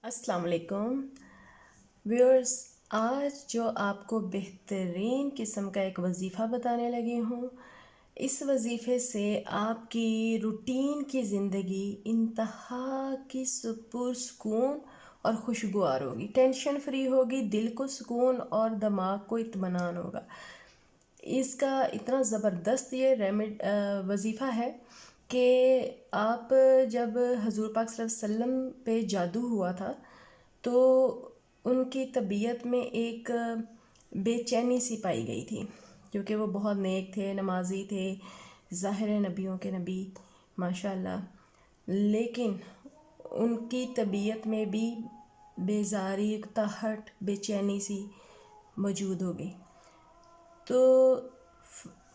अस्सलाम वालेकुम व्यूअर्स। आज जो आपको बेहतरीन किस्म का एक वजीफ़ा बताने लगी हूँ, इस वजीफ़े से आपकी रूटीन की ज़िंदगी इंतहा की पुरसुकून और खुशगवार होगी, टेंशन फ्री होगी, दिल को सुकून और दिमाग को इत्मीनान होगा। इसका इतना ज़बरदस्त ये वजीफ़ा है कि आप जब हजूर पाक सल्लल्लाहु अलैहि वसल्लम पे जादू हुआ था तो उनकी तबीयत में एक बेचैनी सी पाई गई थी, क्योंकि वो बहुत नेक थे, नमाजी थे, ज़ाहिर नबियों के नबी माशाल्लाह, लेकिन उनकी तबीयत में भी बेजारी, ताहट, बेचैनी सी मौजूद हो गई। तो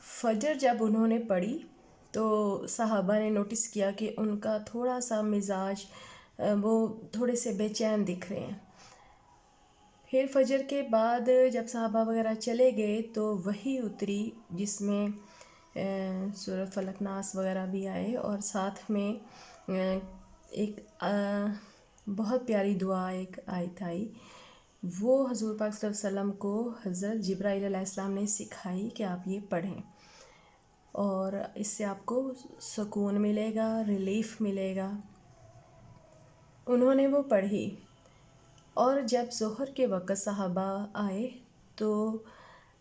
फजर जब उन्होंने पढ़ी तो सहाबा ने नोटिस किया कि उनका थोड़ा सा मिजाज वो थोड़े से बेचैन दिख रहे हैं। फिर फजर के बाद जब सहाबा वगैरह चले गए तो वही उतरी जिसमें सूरत फलक नास वगैरह भी आए, और साथ में एक बहुत प्यारी दुआ एक आयत आई। वो हजूर पाक सल्लल्लाहु अलैहि वसल्लम को हज़रत जिब्राईल अलैहिस्सलाम ने सिखाई कि आप ये पढ़ें और इससे आपको सुकून मिलेगा, रिलीफ मिलेगा। उन्होंने वो पढ़ी और जब ज़ोहर के वक़्त सहाबा आए तो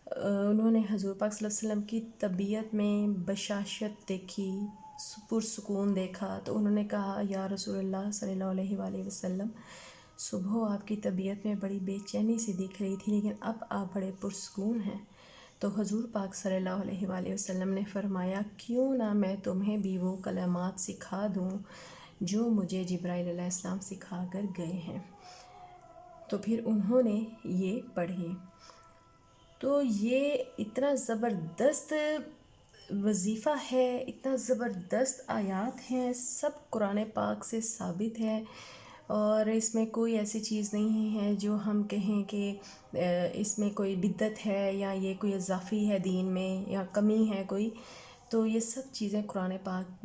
उन्होंने हजूर पाक सल्लल्लाहु अलैहि वसल्लम की तबीयत में बशाशत देखी, पुरसुकून देखा, तो उन्होंने कहा, या रसूलुल्लाह सल्लल्लाहु अलैहि वसल्लम, सुबह आपकी तबीयत में बड़ी बेचैनी सी दिख रही थी, लेकिन अब आप बड़े पुरसुकून हैं। तो हजूर पाक सल्लल्लाहु अलैहि वसल्लम ने फरमाया, क्यों ना मैं तुम्हें भी वो कलमात सिखा दूँ जो मुझे जिब्राईल अलैहिस्सलाम सिखा कर गए हैं। तो फिर उन्होंने ये पढ़ी। तो ये इतना ज़बरदस्त वजीफ़ा है, इतना ज़बरदस्त आयात हैं, सब कुरान पाक से साबित है, और इसमें कोई ऐसी चीज़ नहीं है जो हम कहें कि इसमें कोई बिद्दत है या ये कोई इजाफ़ी है दीन में या कमी है कोई। तो ये सब चीज़ें कुरान पाक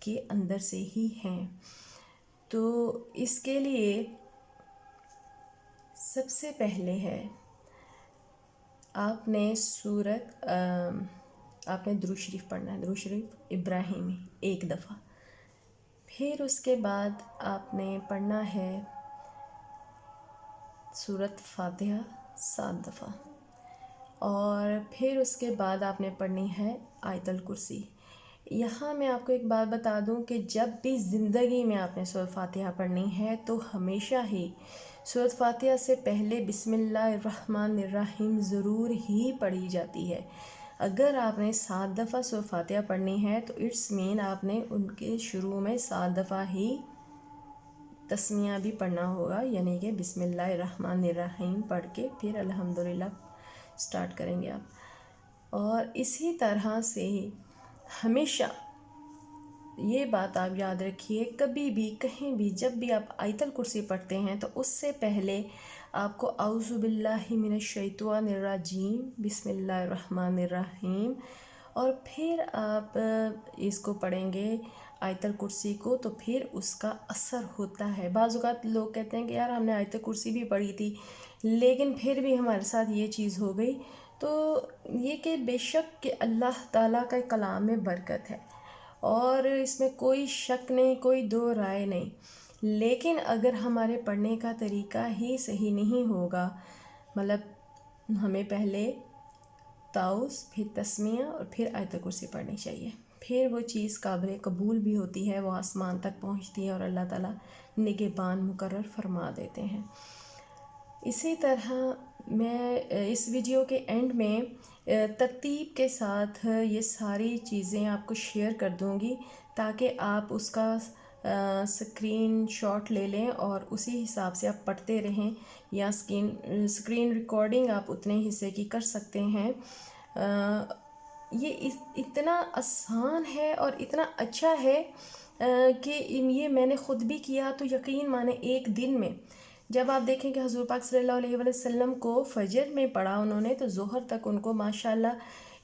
के अंदर से ही हैं। तो इसके लिए सबसे पहले है आपने आपने दुरूद शरीफ पढ़ना है, दुरूद शरीफ इब्राहिमी 1 दफ़ा। फिर उसके बाद आपने पढ़ना है सूरत फातिहा 7 दफ़ा, और फिर उसके बाद आपने पढ़नी है आयतल कुर्सी। यहाँ मैं आपको एक बात बता दूँ कि जब भी ज़िंदगी में आपने सूरत फातिहा पढ़नी है तो हमेशा ही सूरत फातिहा से पहले बिस्मिल्लाहिर्रहमानिर्रहीम ज़रूर ही पढ़ी जाती है। अगर आपने 7 दफ़ा सूरत फातिहा पढ़नी है तो इट्स मीन आपने उनके शुरू में 7 दफ़ा ही तस्मिया भी पढ़ना होगा, यानी कि बिस्मिल्लाहिर्रहमानिर्रहीम पढ़ के फिर अल्हम्दुलिल्लाह स्टार्ट करेंगे आप। और इसी तरह से ही हमेशा ये बात आप याद रखिए, कभी भी कहीं भी जब भी आप आयतल कुर्सी पढ़ते हैं तो उससे पहले आपको औज़ु बिल्लाहि मिनश शैतानिर रजीम बिस्मिल्लाहिर्रहमानिर्रहीम, और फिर आप इसको पढ़ेंगे आयतल कुर्सी को, तो फिर उसका असर होता है। बाज़ औक़ात लोग कहते हैं कि यार हमने आयतल कुर्सी भी पढ़ी थी लेकिन फिर भी हमारे साथ ये चीज़ हो गई। तो ये कि बेशक कि अल्लाह ताला का कलाम में बरकत है और इसमें कोई शक नहीं, कोई दो राय नहीं, लेकिन अगर हमारे पढ़ने का तरीका ही सही नहीं होगा, मतलब हमें पहले ताउस, फिर तस्मिया और फिर आयत कुर्सी पढ़नी चाहिए, फिर वो चीज़ काबिल कबूल भी होती है, वो आसमान तक पहुंचती है और अल्लाह ताला निगहबान मुकर्रर फरमा देते हैं। इसी तरह मैं इस वीडियो के एंड में तरतीब के साथ ये सारी चीज़ें आपको शेयर कर दूंगी ताकि आप उसका स्क्रीन शॉट ले लें और उसी हिसाब से आप पढ़ते रहें, या स्क्रीन रिकॉर्डिंग आप उतने हिस्से की कर सकते हैं। ये इतना आसान है और इतना अच्छा है कि ये मैंने ख़ुद भी किया, तो यकीन माने एक दिन में जब आप देखें कि हज़ूर पाक सल्लल्लाहु अलैहि वसल्लम को फ़जर में पढ़ा उन्होंने, तो ज़ोहर तक उनको माशाल्लाह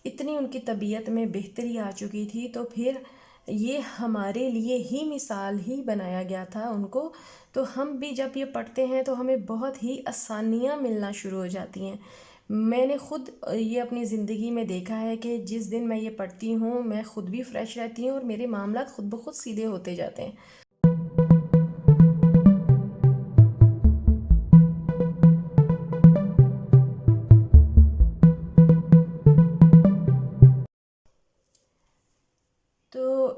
इतनी उनकी तबीयत में बेहतरी आ चुकी थी। तो फिर یہ ہمارے لیے ہی مثال ہی بنایا گیا تھا ان کو، تو ہم بھی جب یہ پڑھتے ہیں تو ہمیں بہت ہی آسانیاں ملنا شروع ہو جاتی ہیں۔ میں نے خود یہ اپنی زندگی میں دیکھا ہے کہ جس دن میں یہ پڑھتی ہوں میں خود بھی فریش رہتی ہوں اور میرے معاملات خود بخود سیدھے ہوتے جاتے ہیں۔ تو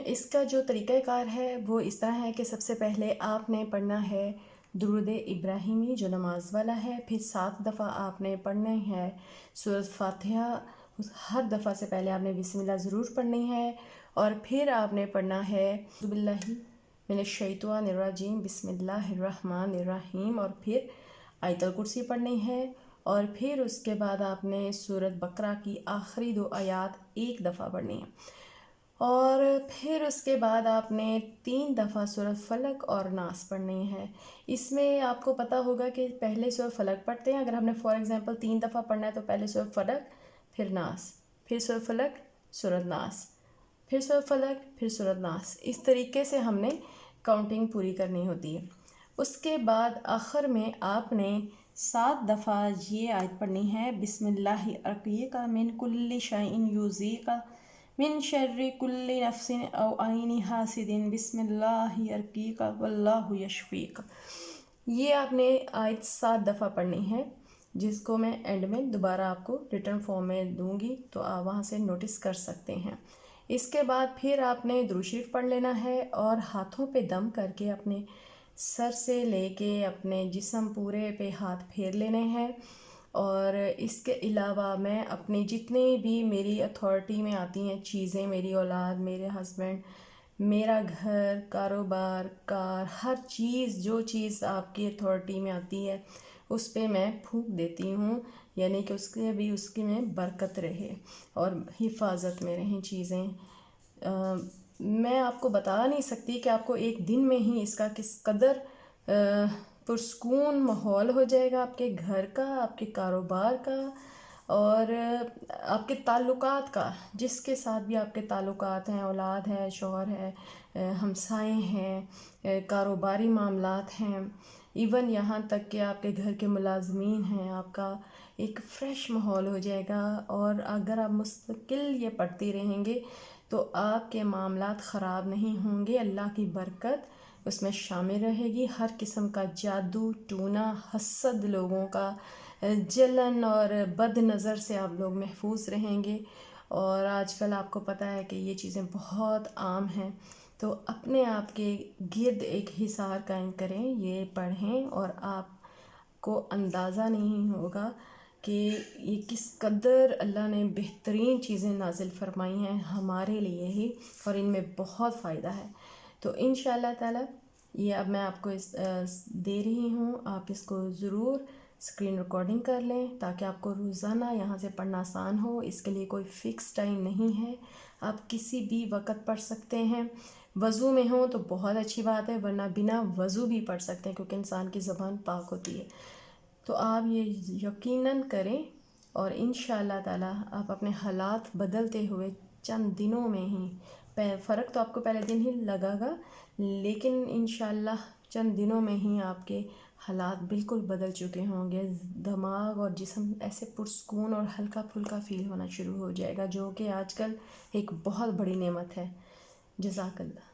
اس کا جو طریقہ کار ہے وہ اس طرح ہے کہ سب سے پہلے آپ نے پڑھنا ہے درود ابراہیمی جو نماز والا ہے، پھر 7 دفعہ آپ نے پڑھنا ہے سورۃ فاتحہ، ہر دفعہ سے پہلے آپ نے بسم اللہ ضرور پڑھنی ہے، اور پھر آپ نے پڑھنا ہے اعوذ باللہ من الشیطان الرجیم بسم اللہ الرحمن الرحیم، اور پھر آیت الکرسی پڑھنی ہے، اور پھر اس کے بعد آپ نے سورۃ بقرہ کی آخری 2 آیات ایک دفعہ پڑھنی ہے، اور پھر اس کے بعد آپ نے 3 دفعہ سورۃ فلق اور ناس پڑھنی ہے۔ اس میں آپ کو پتہ ہوگا کہ پہلے سورۃ فلق پڑھتے ہیں، اگر ہم نے فار ایگزامپل 3 دفعہ پڑھنا ہے تو پہلے سورۃ فلق، پھر ناس، پھر سورۃ فلق، سورۃ ناس، پھر سورۃ فلق، پھر سورۃ ناس، اس طریقے سے ہم نے کاؤنٹنگ پوری کرنی ہوتی ہے۔ اس کے بعد آخر میں آپ نے 7 دفعہ یہ آیت پڑھنی ہے بسم اللہ ارقیک من کل شیء یؤذیک من شر کل نفس او عین حاسد بسم اللہ ارقیک واللہ یشفیک۔ یہ آپ نے آیت 7 دفعہ پڑھنی ہے، جس کو میں اینڈ میں دوبارہ آپ کو ریٹرن فارم میں دوں گی تو آپ وہاں سے نوٹس کر سکتے ہیں۔ اس کے بعد پھر آپ نے درود شریف پڑھ لینا ہے اور ہاتھوں پہ دم کر کے اپنے سر سے لے کے اپنے جسم پورے پہ ہاتھ پھیر لینے ہیں، اور اس کے علاوہ میں اپنی جتنی بھی میری اتھارٹی میں آتی ہیں چیزیں، میری اولاد، میرے ہسبینڈ، میرا گھر، کاروبار، کار، ہر چیز جو چیز آپ کی اتھارٹی میں آتی ہے اس پہ میں پھونک دیتی ہوں، یعنی کہ اس کی میں برکت رہے اور حفاظت میں رہیں چیزیں۔ میں آپ کو بتا نہیں سکتی کہ آپ کو ایک دن میں ہی اس کا کس قدر پرسکون ماحول ہو جائے گا آپ کے گھر کا، آپ کے کاروبار کا، اور آپ کے تعلقات کا، جس کے ساتھ بھی آپ کے تعلقات ہیں، اولاد ہے، شوہر ہے، ہمسائے ہیں، کاروباری معاملات ہیں، ایون یہاں تک کہ آپ کے گھر کے ملازمین ہیں، آپ کا ایک فریش ماحول ہو جائے گا۔ اور اگر آپ مستقل یہ پڑھتی رہیں گے تو آپ کے معاملات خراب نہیں ہوں گے، اللہ کی برکت اس میں شامل رہے گی، ہر قسم کا جادو ٹونا، حسد، لوگوں کا جلن اور بد نظر سے آپ لوگ محفوظ رہیں گے۔ اور آج کل آپ کو پتہ ہے کہ یہ چیزیں بہت عام ہیں، تو اپنے آپ کے گرد ایک حصار قائم کریں، یہ پڑھیں، اور آپ کو اندازہ نہیں ہوگا کہ یہ کس قدر اللہ نے بہترین چیزیں نازل فرمائی ہیں ہمارے لیے ہی، اور ان میں بہت فائدہ ہے۔ تو انشاءاللہ تعالی یہ اب میں آپ کو دے رہی ہوں، آپ اس کو ضرور اسکرین ریکارڈنگ کر لیں تاکہ آپ کو روزانہ یہاں سے پڑھنا آسان ہو۔ اس کے لیے کوئی فکس ٹائم نہیں ہے، آپ کسی بھی وقت پڑھ سکتے ہیں۔ وضو میں ہوں تو بہت اچھی بات ہے، ورنہ بنا وضو بھی پڑھ سکتے ہیں کیونکہ انسان کی زبان پاک ہوتی ہے۔ تو آپ یہ یقیناً کریں، اور انشاءاللہ تعالی آپ اپنے حالات بدلتے ہوئے چند دنوں میں ہی، فرق تو آپ کو پہلے دن ہی لگا گا، لیکن انشاءاللہ چند دنوں میں ہی آپ کے حالات بالکل بدل چکے ہوں گے، دماغ اور جسم ایسے پرسکون اور ہلکا پھلکا فیل ہونا شروع ہو جائے گا، جو کہ آج کل ایک بہت بڑی نعمت ہے۔ جزاک اللہ۔